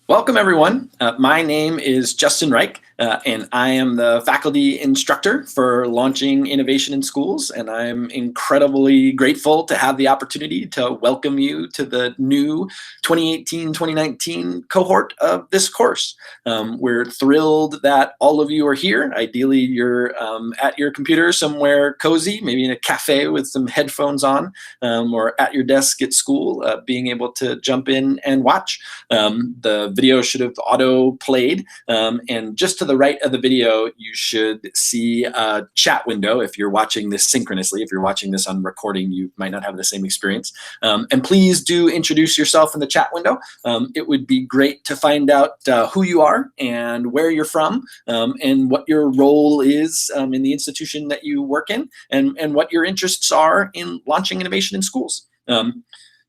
Welcome, everyone. My name is Justin Reich, and I am the faculty instructor for launching innovation in schools. And I'm incredibly grateful to have the opportunity to welcome you to the new 2018-2019 cohort of this course. We're thrilled that all of you are here. Ideally, you're at your computer somewhere cozy, maybe in a cafe with some headphones on, or at your desk at school, being able to jump in and watch. The video should have auto played, and just to the right of the video you should see a chat window. If you're watching this synchronously, if you're watching this on recording, you might not have the same experience, and please do introduce yourself in the chat window. It would be great to find out who you are and where you're from, and what your role is in the institution that you work in, and what your interests are in launching innovation in schools.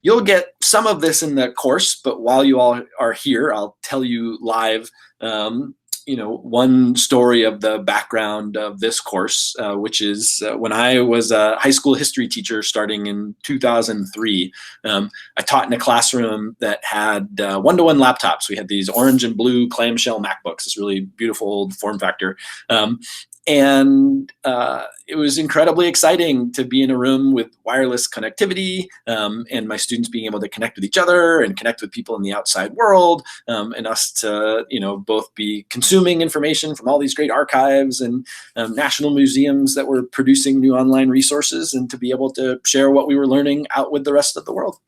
You'll get some of this in the course, but while you all are here, I'll tell you live, one story of the background of this course, which is when I was a high school history teacher starting in 2003. I taught in a classroom that had one-to-one laptops. We had these orange and blue clamshell MacBooks, this really beautiful old form factor. And it was incredibly exciting to be in a room with wireless connectivity, and my students being able to connect with each other and connect with people in the outside world, and us to both be consuming information from all these great archives and national museums that were producing new online resources, and to be able to share what we were learning out with the rest of the world.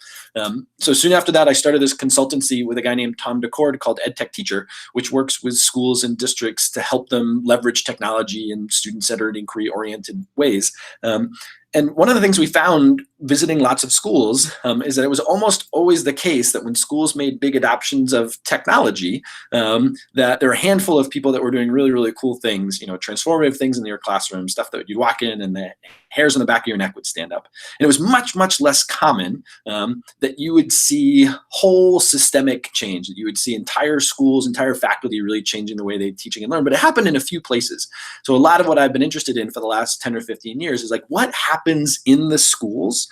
So soon after that, I started this consultancy with a guy named Tom DeCord called EdTech Teacher, which works with schools and districts to help them leverage technology in student-centered, inquiry-oriented ways. And one of the things we found visiting lots of schools is that it was almost always the case that when schools made big adoptions of technology, that there were a handful of people that were doing really, really cool things, transformative things in your classroom, stuff that you'd walk in and the hairs on the back of your neck would stand up. And it was much, much less common that you would see whole systemic change, that you would see entire schools, entire faculty really changing the way they teaching and learn. But it happened in a few places. So a lot of what I've been interested in for the last 10 or 15 years is like, what happens in the schools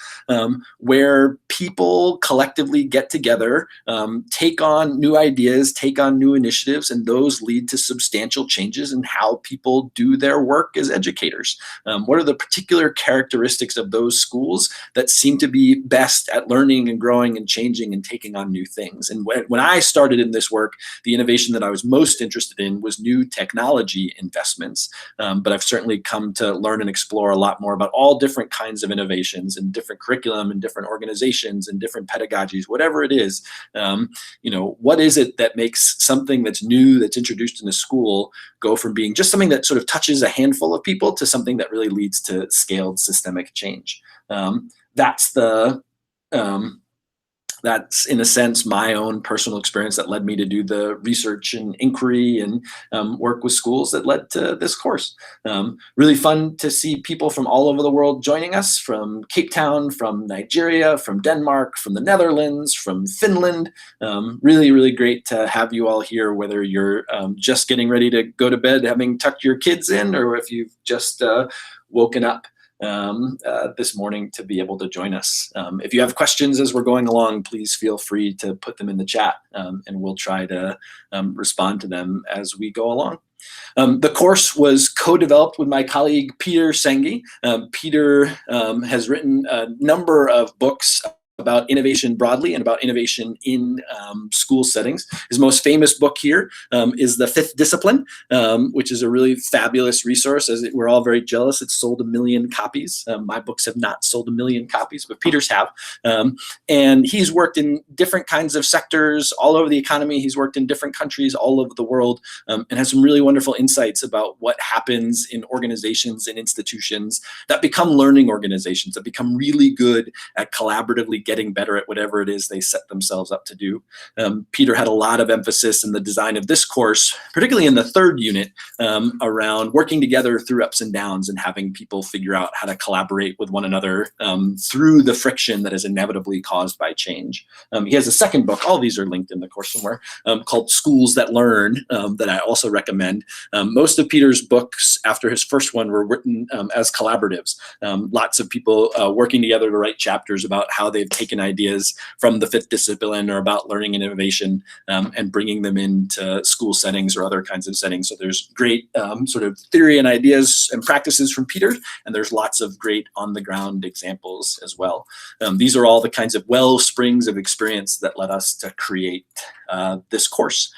where people collectively get together, take on new ideas, take on new initiatives, and those lead to substantial changes in how people do their work as educators. What are the particular characteristics of those schools that seem to be best at learning and growing and changing and taking on new things? And when I started in this work, the innovation that I was most interested in was new technology investments. But I've certainly come to learn and explore a lot more about all different kinds of innovations and different curriculum and different organizations and different pedagogies, whatever it is. What is it that makes something that's new, that's introduced in a school, go from being just something that sort of touches a handful of people to something that really leads to scaled systemic change? That's in a sense my own personal experience that led me to do the research and inquiry and work with schools that led to this course. Really fun to see people from all over the world joining us, from Cape Town, from Nigeria, from Denmark, from the Netherlands, from Finland. Really, really great to have you all here, whether you're just getting ready to go to bed, having tucked your kids in, or if you've just woken up this morning to be able to join us. If you have questions as we're going along, please feel free to put them in the chat, and we'll try to respond to them as we go along. The course was co-developed with my colleague Peter Senge. Peter has written a number of books about innovation broadly and about innovation in school settings. His most famous book here is The Fifth Discipline, which is a really fabulous resource. As we're all very jealous, it's sold 1 million copies. My books have not sold 1 million copies, but Peter's have. And he's worked in different kinds of sectors all over the economy. He's worked in different countries all over the world, and has some really wonderful insights about what happens in organizations and institutions that become learning organizations, that become really good at collaboratively getting better at whatever it is they set themselves up to do. Peter had a lot of emphasis in the design of this course, particularly in the third unit, around working together through ups and downs and having people figure out how to collaborate with one another through the friction that is inevitably caused by change. He has a second book, all these are linked in the course somewhere, called Schools That Learn, that I also recommend. Most of Peter's books after his first one were written as collaboratives. Lots of people working together to write chapters about how they've taking ideas from the fifth discipline or about learning and innovation and bringing them into school settings or other kinds of settings. So there's great sort of theory and ideas and practices from Peter, and there's lots of great on-the-ground examples as well. These are all the kinds of well springs of experience that led us to create this course.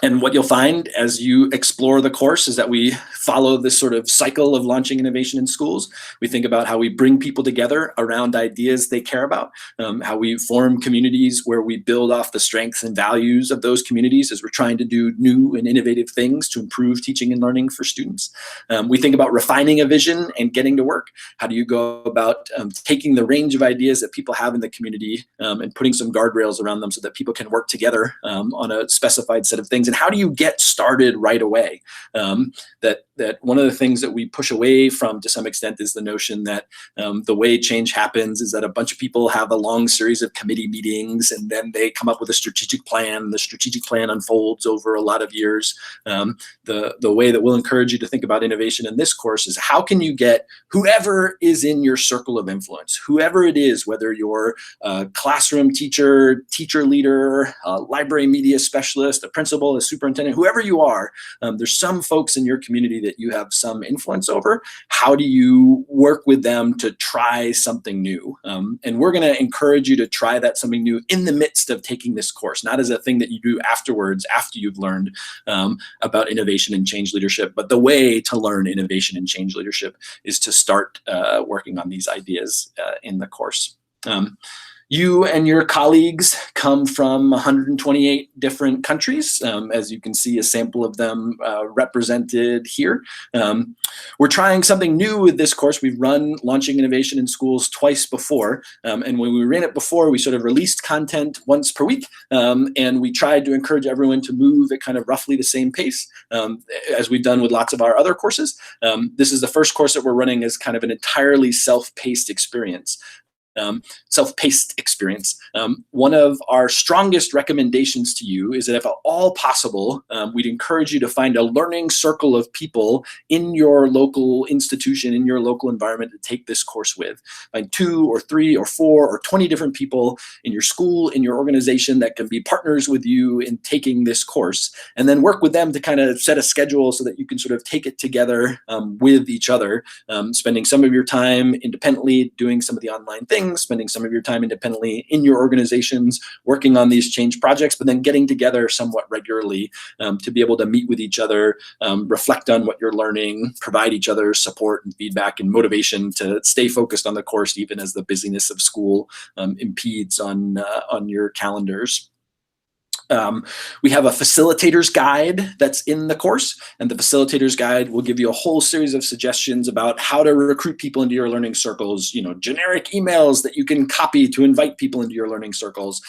And what you'll find as you explore the course is that we follow this sort of cycle of launching innovation in schools. We think about how we bring people together around ideas they care about, how we form communities where we build off the strengths and values of those communities as we're trying to do new and innovative things to improve teaching and learning for students. We think about refining a vision and getting to work. How do you go about taking the range of ideas that people have in the community and putting some guardrails around them so that people can work together on a specified set of things? And how do you get started right away? That one of the things that we push away from to some extent is the notion that the way change happens is that a bunch of people have a long series of committee meetings and then they come up with a strategic plan. The strategic plan unfolds over a lot of years. The way that we'll encourage you to think about innovation in this course is how can you get whoever is in your circle of influence, whoever it is, whether you're a classroom teacher, teacher leader, a library media specialist, a principal, a superintendent, whoever you are, there's some folks in your community that you have some influence over. How do you work with them to try something new? And we're going to encourage you to try that something new in the midst of taking this course, not as a thing that you do afterwards, after you've learned about innovation and change leadership. But the way to learn innovation and change leadership is to start working on these ideas in the course. You and your colleagues come from 128 different countries. As you can see, a sample of them represented here. We're trying something new with this course. We've run Launching Innovation in Schools twice before. And when we ran it before, we sort of released content once per week. And we tried to encourage everyone to move at kind of roughly the same pace as we've done with lots of our other courses. This is the first course that we're running as kind of an entirely self-paced experience. Self-paced experience. One of our strongest recommendations to you is that if at all possible, we'd encourage you to find a learning circle of people in your local institution, in your local environment to take this course with. Find 2 or 3 or 4 or 20 different people in your school, in your organization that can be partners with you in taking this course, and then work with them to kind of set a schedule so that you can sort of take it together with each other, spending some of your time independently doing some of the online things, spending some of your time independently in your organizations, working on these change projects, but then getting together somewhat regularly to be able to meet with each other, reflect on what you're learning, provide each other support and feedback and motivation to stay focused on the course, even as the busyness of school impedes on your calendars. We have a facilitator's guide that's in the course, and the facilitator's guide will give you a whole series of suggestions about how to recruit people into your learning circles, generic emails that you can copy to invite people into your learning circles,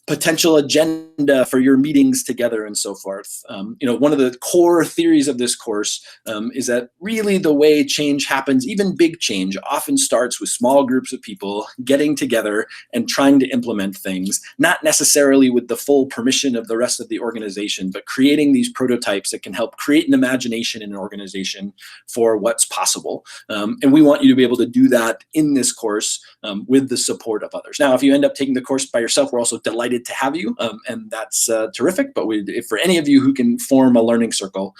potential agenda for your meetings together and so forth. One of the core theories of this course is that really the way change happens, even big change, often starts with small groups of people getting together and trying to implement things, not necessarily with the full permission of the rest of the organization, but creating these prototypes that can help create an imagination in an organization for what's possible. And we want you to be able to do that in this course with the support of others. Now, if you end up taking the course by yourself, we're also delighted to have you, and that's terrific. But if for any of you who can form a learning circle,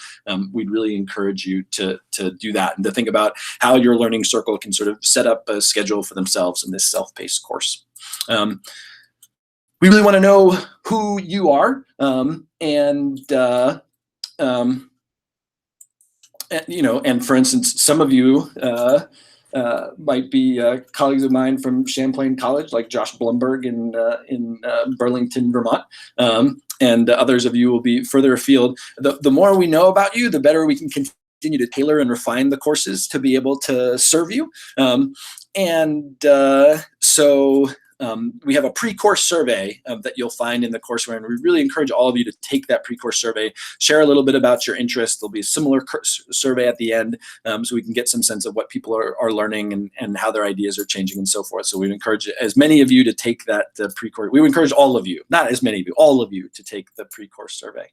we'd really encourage you to do that and to think about how your learning circle can sort of set up a schedule for themselves in this self-paced course. We really want to know who you are, and for instance, some of you might be colleagues of mine from Champlain College, like Josh Blumberg in Burlington, Vermont, and others of you will be further afield. The more we know about you, the better we can continue to tailor and refine the courses to be able to serve you. So we have a pre-course survey that you'll find in the courseware, and we really encourage all of you to take that pre-course survey, share a little bit about your interest. There'll be a similar survey at the end, so we can get some sense of what people are learning and how their ideas are changing and so forth. So we'd encourage as many of you to take that pre-course. We would encourage all of you, not as many of you, all of you to take the pre-course survey.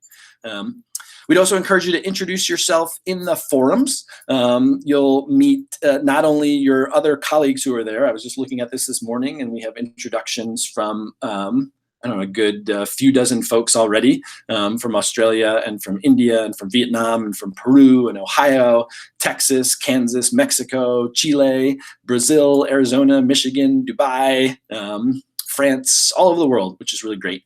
We'd also encourage you to introduce yourself in the forums. You'll meet not only your other colleagues who are there. I was just looking at this morning, and we have introductions from I don't know, a good few dozen folks already from Australia and from India and from Vietnam and from Peru and Ohio, Texas, Kansas, Mexico, Chile, Brazil, Arizona, Michigan, Dubai, France, all over the world, which is really great.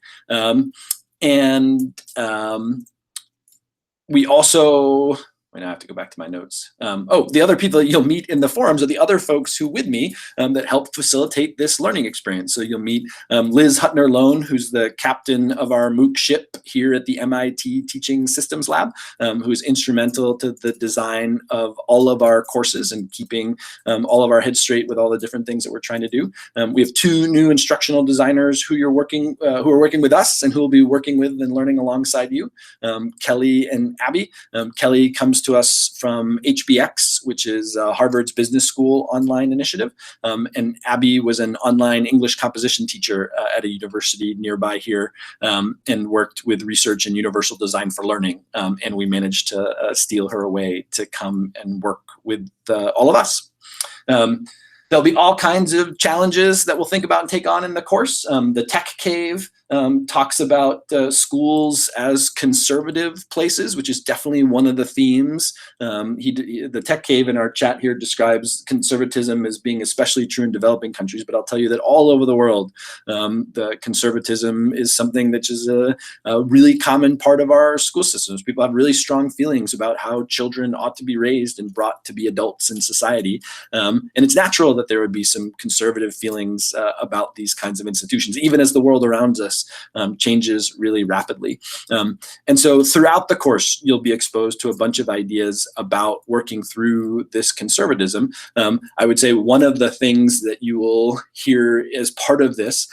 We also, wait, I have to go back to my notes. The other people that you'll meet in the forums are the other folks who with me that help facilitate this learning experience. So you'll meet Liz Huttner-Lone, who's the captain of our MOOC ship here at the MIT Teaching Systems Lab, who is instrumental to the design of all of our courses and keeping all of our heads straight with all the different things that we're trying to do. We have two new instructional designers who are working with us and who will be working with and learning alongside you, Kelly and Abby. Kelly comes to us from HBX, which is Harvard's business school online initiative. And Abby was an online English composition teacher at a university nearby here and worked with research in universal design for learning. And we managed to steal her away to come and work with all of us. There'll be all kinds of challenges that we'll think about and take on in the course. The Tech Cave talks about schools as conservative places, which is definitely one of the themes. The Tech Cave in our chat here describes conservatism as being especially true in developing countries, but I'll tell you that all over the world, the conservatism is something that is a really common part of our school systems. People have really strong feelings about how children ought to be raised and brought to be adults in society. And it's natural that there would be some conservative feelings about these kinds of institutions, even as the world around us changes really rapidly. And so throughout the course, you'll be exposed to a bunch of ideas about working through this conservatism. I would say one of the things that you will hear as part of this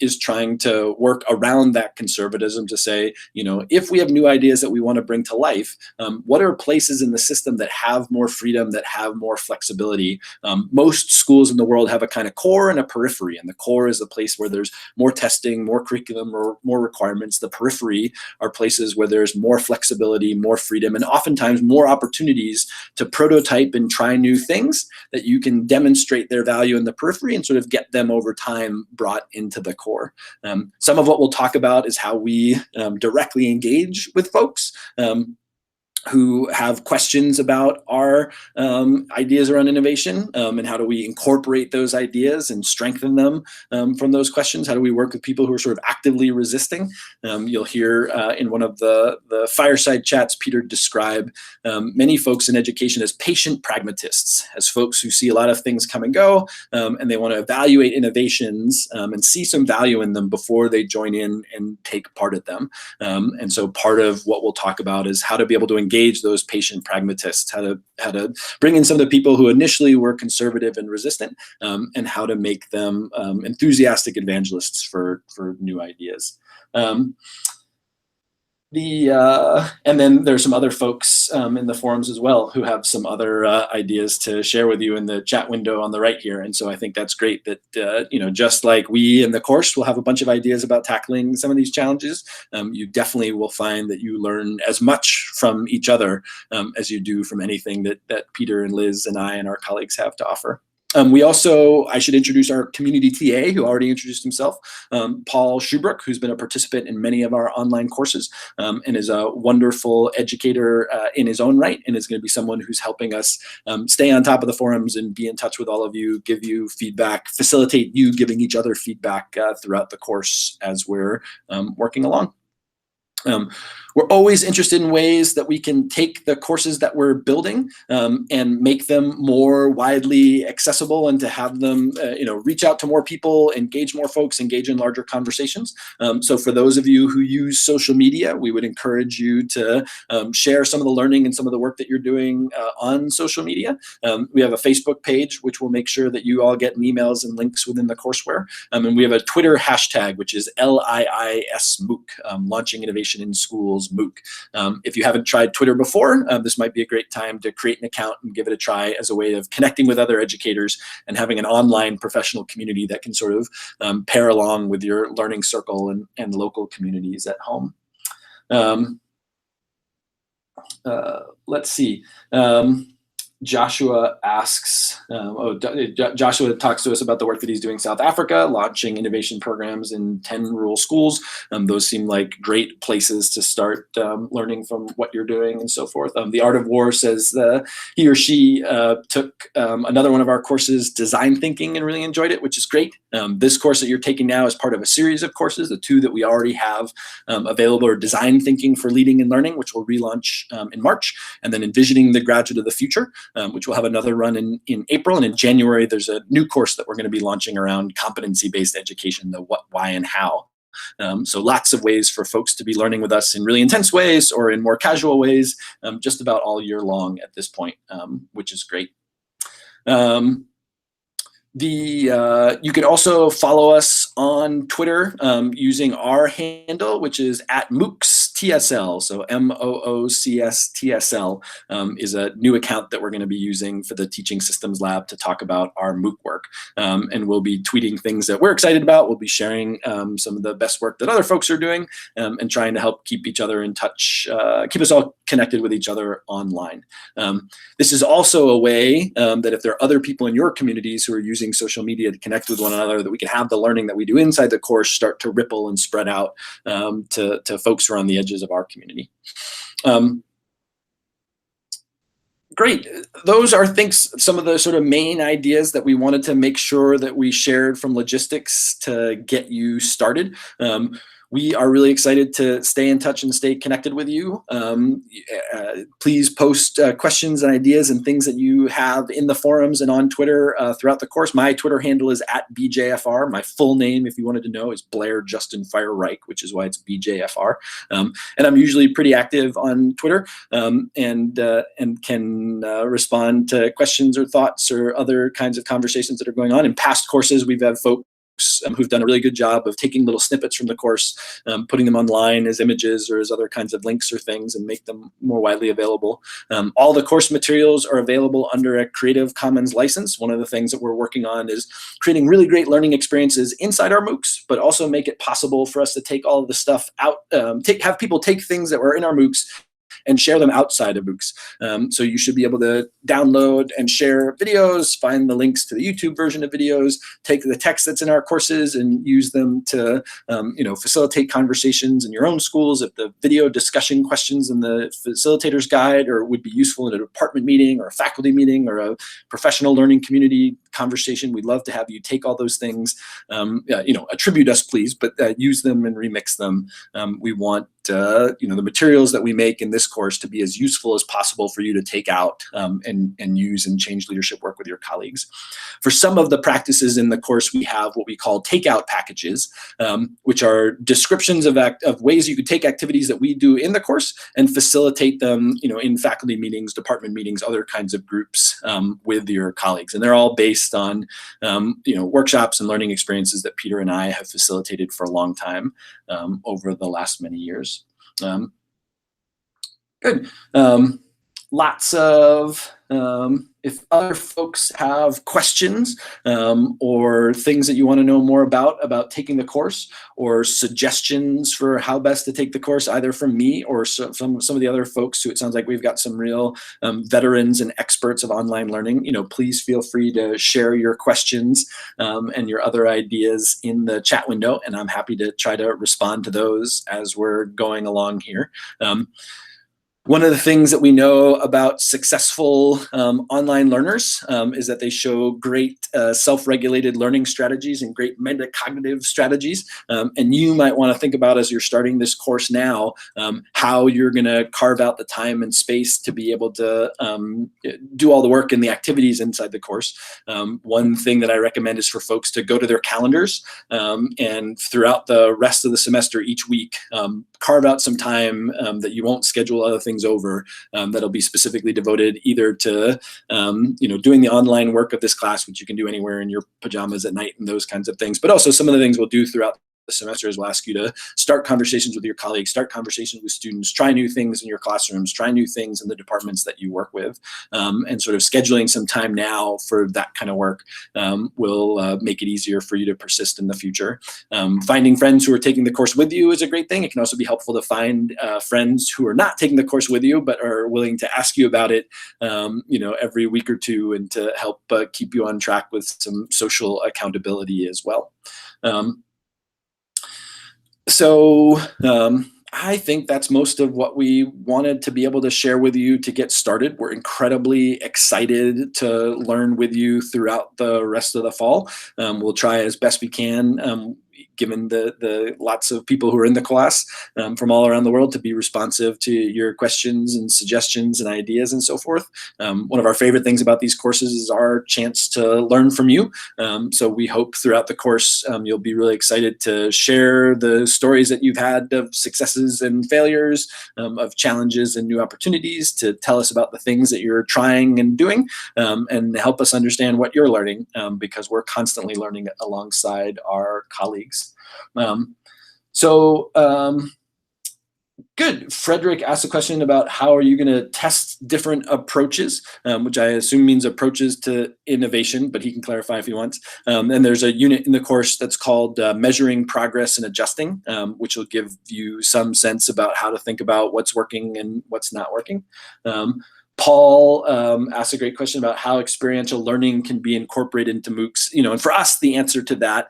is trying to work around that conservatism to say, you know, if we have new ideas that we want to bring to life, what are places in the system that have more freedom, that have more flexibility? Most schools in the world have a kind of core and a periphery, and the core is a place where there's more testing, more curriculum, or more requirements. The periphery are places where there's more flexibility, more freedom, and oftentimes more opportunities to prototype and try new things that you can demonstrate their value in the periphery and sort of get them over time brought into the core. Some of what we'll talk about is how we directly engage with folks who have questions about our ideas around innovation, and how do we incorporate those ideas and strengthen them from those questions? How do we work with people who are sort of actively resisting? You'll hear in one of the fireside chats, Peter describe many folks in education as patient pragmatists, as folks who see a lot of things come and go, and they want to evaluate innovations and see some value in them before they join in and take part at them. And so part of what we'll talk about is how to be able to engage those patient pragmatists, how to bring in some of the people who initially were conservative and resistant, and how to make them enthusiastic evangelists for new ideas. And then there's some other folks in the forums as well who have some other ideas to share with you in the chat window on the right here. And so I think that's great that, you know, just like we in the course will have a bunch of ideas about tackling some of these challenges, you definitely will find that you learn as much from each other as you do from anything that Peter and Liz and I and our colleagues have to offer. We also, I should introduce our community TA who already introduced himself, Paul Schubrook, who's been a participant in many of our online courses and is a wonderful educator in his own right, and is going to be someone who's helping us stay on top of the forums and be in touch with all of you, give you feedback, facilitate you giving each other feedback throughout the course as we're working along. We're always interested in ways that we can take the courses that we're building and make them more widely accessible, and to have them reach out to more people, engage more folks, engage in larger conversations. So for those of you who use social media, we would encourage you to share some of the learning and some of the work that you're doing on social media. We have a Facebook page, which will make sure that you all get emails and links within the courseware. And we have a Twitter hashtag, which is LIISMOOC, Launching Innovation in Schools MOOC. If you haven't tried Twitter before, this might be a great time to create an account and give it a try as a way of connecting with other educators and having an online professional community that can sort of pair along with your learning circle and local communities at home. Let's see. Joshua asks, Joshua talks to us about the work that he's doing in South Africa, launching innovation programs in 10 rural schools. Those seem like great places to start learning from what you're doing and so forth. The Art of War says he or she took another one of our courses, Design Thinking, and really enjoyed it, which is great. This course that you're taking now is part of a series of courses. The two that we already have available are Design Thinking for Leading and Learning, which will relaunch in March, and then Envisioning the Graduate of the Future, which will have another run in April. And in January, there's a new course that we're going to be launching around competency-based education, the what, why, and how. So lots of ways for folks to be learning with us in really intense ways or in more casual ways, just about all year long at this point, which is great. You can also follow us on Twitter using our handle, which is @MOOCSTSL. So MOOCSTSL is a new account that we're going to be using for the Teaching Systems Lab to talk about our MOOC work. And we'll be tweeting things that we're excited about. We'll be sharing some of the best work that other folks are doing and trying to help keep each other in touch, keep us all connected with each other online. This is also a way that if there are other people in your communities who are using social media to connect with one another, that we can have the learning that we do inside the course start to ripple and spread out to folks who are on the edges of our community. Great. Those are some of the sort of main ideas that we wanted to make sure that we shared from logistics to get you started. We are really excited to stay in touch and stay connected with you. Please post questions and ideas and things that you have in the forums and on Twitter throughout the course. My Twitter handle is @BJFR. My full name, if you wanted to know, is Blair Justin Fire Reich, which is why it's BJFR. And I'm usually pretty active on Twitter and can respond to questions or thoughts or other kinds of conversations that are going on. In past courses, we've had folks who've done a really good job of taking little snippets from the course, putting them online as images or as other kinds of links or things, and make them more widely available. All the course materials are available under a Creative Commons license. One of the things that we're working on is creating really great learning experiences inside our MOOCs, but also make it possible for us to take all of the stuff out, have people take things that were in our MOOCs and share them outside of MOOCs. So you should be able to download and share videos, find the links to the YouTube version of videos, take the text that's in our courses and use them to facilitate conversations in your own schools. If the video discussion questions in the facilitator's guide would be useful in a department meeting or a faculty meeting or a professional learning community conversation, we'd love to have you take all those things, attribute us please, but use them and remix them. We want the materials that we make in this course to be as useful as possible for you to take out and use and change leadership work with your colleagues. For some of the practices in the course, we have what we call takeout packages, which are descriptions of ways you could take activities that we do in the course and facilitate them, in faculty meetings, department meetings, other kinds of groups with your colleagues. And they're all based on, workshops and learning experiences that Peter and I have facilitated for a long time over the last many years. Good. Lots of, if other folks have questions or things that you want to know more about taking the course, or suggestions for how best to take the course, either from me or some of the other folks who it sounds like we've got some real veterans and experts of online learning, please feel free to share your questions and your other ideas in the chat window, and I'm happy to try to respond to those as we're going along here. One of the things that we know about successful online learners is that they show great self-regulated learning strategies and great metacognitive strategies. And you might want to think about, as you're starting this course now, how you're going to carve out the time and space to be able to do all the work and the activities inside the course. One thing that I recommend is for folks to go to their calendars and throughout the rest of the semester each week, carve out some time that you won't schedule other things over, that'll be specifically devoted either to doing the online work of this class, which you can do anywhere in your pajamas at night and those kinds of things, but also some of the things we'll do throughout the semester is we'll ask you to start conversations with your colleagues, start conversations with students, try new things in your classrooms, try new things in the departments that you work with, and sort of scheduling some time now for that kind of work will make it easier for you to persist in the future. Finding friends who are taking the course with you is a great thing. It can also be helpful to find friends who are not taking the course with you but are willing to ask you about it every week or two, and to help keep you on track with some social accountability as well. I think that's most of what we wanted to be able to share with you to get started. We're incredibly excited to learn with you throughout the rest of the fall. We'll try as best we can, given the lots of people who are in the class from all around the world, to be responsive to your questions and suggestions and ideas and so forth. One of our favorite things about these courses is our chance to learn from you. So we hope throughout the course you'll be really excited to share the stories that you've had of successes and failures, of challenges and new opportunities, to tell us about the things that you're trying and doing, and help us understand what you're learning, because we're constantly learning alongside our colleagues. Good. Frederick asked a question about how are you going to test different approaches, which I assume means approaches to innovation, but he can clarify if he wants. And there's a unit in the course that's called Measuring Progress and Adjusting, which will give you some sense about how to think about what's working and what's not working. Paul asked a great question about how experiential learning can be incorporated into MOOCs. And for us, the answer to that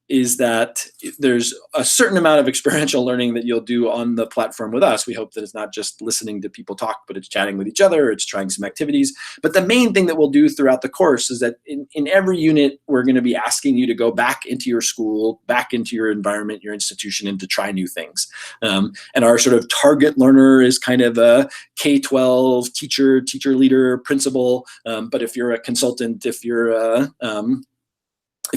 is that there's a certain amount of experiential learning that you'll do on the platform with us. We hope that it's not just listening to people talk, but it's chatting with each other, it's trying some activities. But the main thing that we'll do throughout the course is that in every unit, we're going to be asking you to go back into your school, back into your environment, your institution, and to try new things. And our sort of target learner is kind of a K-12 teacher, leader, principal. But if you're a consultant, if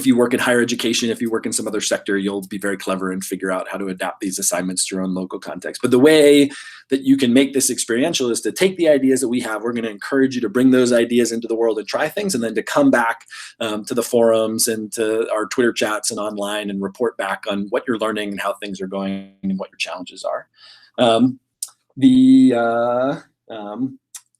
you work in higher education, if you work in some other sector, you'll be very clever and figure out how to adapt these assignments to your own local context. But the way that you can make this experiential is to take the ideas that we have. We're going to encourage you to bring those ideas into the world and try things, and then to come back to the forums and to our Twitter chats and online and report back on what you're learning and how things are going and what your challenges are.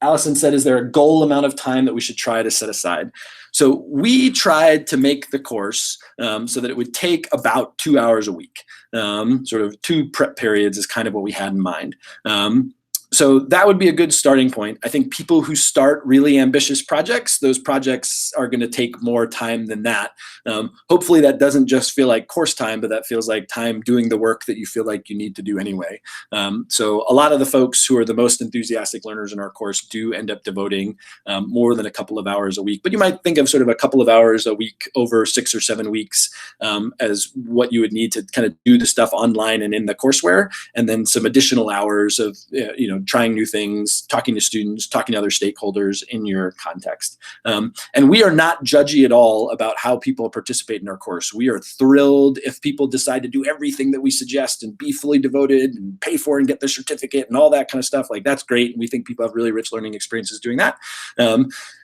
Allison said, is there a goal amount of time that we should try to set aside? So we tried to make the course so that it would take about 2 hours a week. Sort of 2 prep periods is kind of what we had in mind. So that would be a good starting point. I think people who start really ambitious projects, those projects are going to take more time than that. Hopefully that doesn't just feel like course time, but that feels like time doing the work that you feel like you need to do anyway. So a lot of the folks who are the most enthusiastic learners in our course do end up devoting more than a couple of hours a week. But you might think of sort of a couple of hours a week over 6 or 7 weeks as what you would need to kind of do the stuff online and in the courseware, and then some additional hours of trying new things, talking to students, talking to other stakeholders in your context. And we are not judgy at all about how people participate in our course. We are thrilled if people decide to do everything that we suggest and be fully devoted and pay for and get their certificate and all that kind of stuff. Like, that's great. And we think people have really rich learning experiences doing that.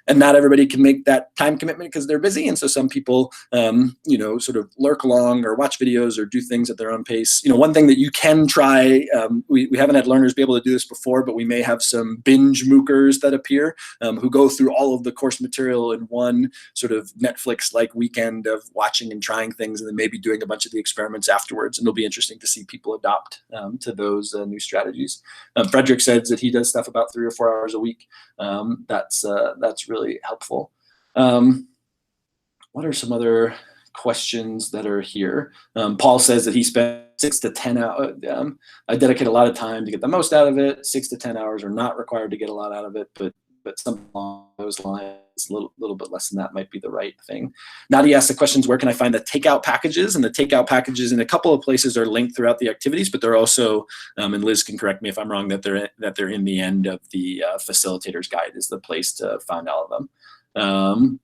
And not everybody can make that time commitment because they're busy. And so some people, sort of lurk along or watch videos or do things at their own pace. One thing that you can try, we haven't had learners be able to do this before, but we may have some binge MOOCers that appear who go through all of the course material in one sort of Netflix-like weekend of watching and trying things, and then maybe doing a bunch of the experiments afterwards. And it'll be interesting to see people adopt to those new strategies. Frederick says that he does stuff about 3 or 4 hours a week. That's really helpful. What are some other questions that are here? Paul says that he spends 6 to 10 hours. I dedicate a lot of time to get the most out of it. 6 to 10 hours are not required to get a lot out of it, but something along those lines, a little bit less than that might be the right thing. Nadia asked the questions, where can I find the takeout packages? And the takeout packages in a couple of places are linked throughout the activities, but they're also, and Liz can correct me if I'm wrong, that they're in the end of the facilitator's guide is the place to find all of them.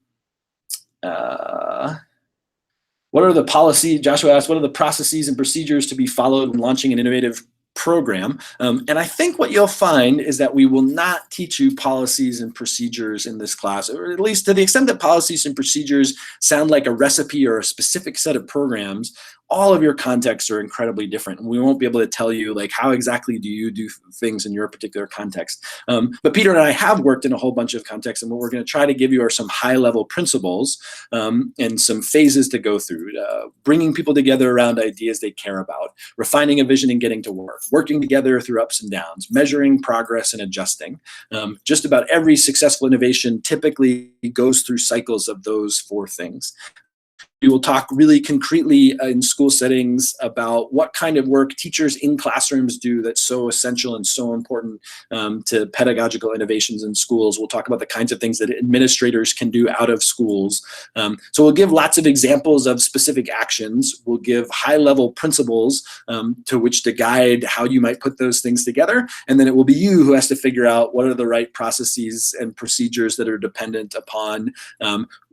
What are the policy, Joshua asked, what are the processes and procedures to be followed when launching an innovative program? And I think what you'll find is that we will not teach you policies and procedures in this class, or at least to the extent that policies and procedures sound like a recipe or a specific set of programs. All of your contexts are incredibly different, and we won't be able to tell you like how exactly do you do things in your particular context. But Peter and I have worked in a whole bunch of contexts, and what we're going to try to give you are some high-level principles and some phases to go through, bringing people together around ideas they care about, refining a vision and getting to work, working together through ups and downs, measuring progress and adjusting. Just about every successful innovation typically goes through cycles of those 4 things. We will talk really concretely in school settings about what kind of work teachers in classrooms do that's so essential and so important to pedagogical innovations in schools. We'll talk about the kinds of things that administrators can do out of schools. So we'll give lots of examples of specific actions. We'll give high-level principles to which to guide how you might put those things together. And then it will be you who has to figure out what are the right processes and procedures that are dependent upon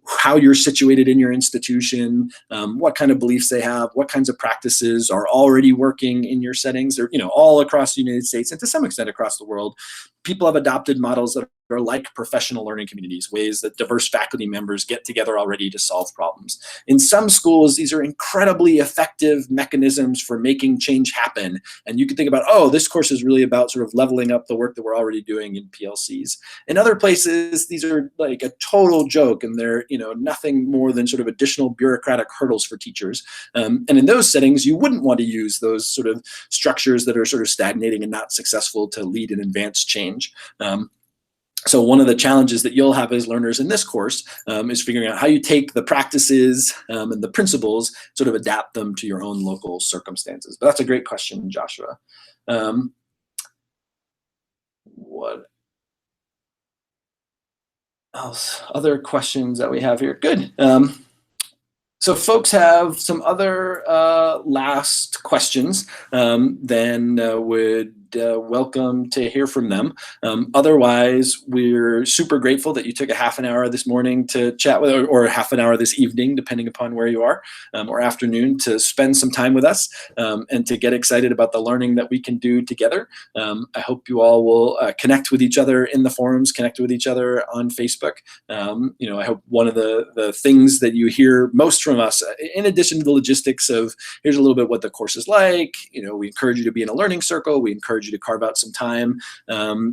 how you're situated in your institution, what kind of beliefs they have, what kinds of practices are already working in your settings, or all across the United States and to some extent across the world. People have adopted models that are like professional learning communities, ways that diverse faculty members get together already to solve problems. In some schools, these are incredibly effective mechanisms for making change happen. And you can think about, oh, this course is really about sort of leveling up the work that we're already doing in PLCs. In other places, these are like a total joke, and they're nothing more than sort of additional bureaucratic hurdles for teachers. And in those settings, you wouldn't want to use those sort of structures that are sort of stagnating and not successful to lead and advance change. So one of the challenges that you'll have as learners in this course is figuring out how you take the practices and the principles, sort of adapt them to your own local circumstances. But that's a great question, Joshua. What else? Other questions that we have here? Good. So folks have some other last questions, then would welcome to hear from them. Otherwise, we're super grateful that you took a half an hour this morning to chat with, or half an hour this evening, depending upon where you are, or afternoon, to spend some time with us and to get excited about the learning that we can do together. I hope you all will connect with each other in the forums, connect with each other on Facebook. I hope one of the things that you hear most from us, in addition to the logistics of here's a little bit what the course is like, we encourage you to be in a learning circle, we encourage you to carve out some time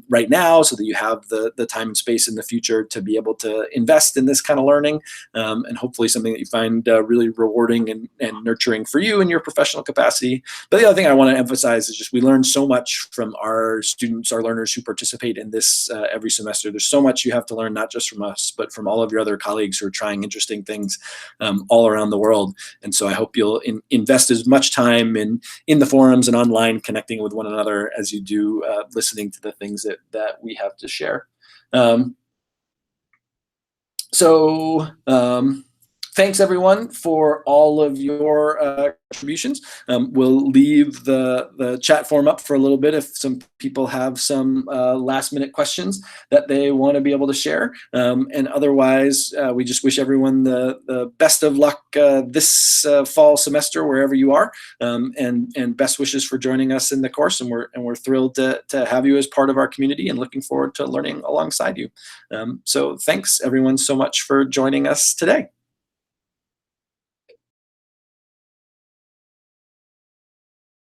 right now so that you have the time and space in the future to be able to invest in this kind of learning, and hopefully something that you find really rewarding and nurturing for you in your professional capacity. But the other thing I want to emphasize is just we learn so much from our students, our learners who participate in this every semester. There's so much you have to learn, not just from us, but from all of your other colleagues who are trying interesting things all around the world. And so I hope you'll invest as much time in the forums and online connecting with one another as you do listening to the things that we have to share. Thanks everyone for all of your contributions. We'll leave the chat forum up for a little bit if some people have some last minute questions that they want to be able to share. And otherwise, we just wish everyone the best of luck this fall semester, wherever you are, and best wishes for joining us in the course. And we're thrilled to have you as part of our community and looking forward to learning alongside you. So thanks everyone so much for joining us today.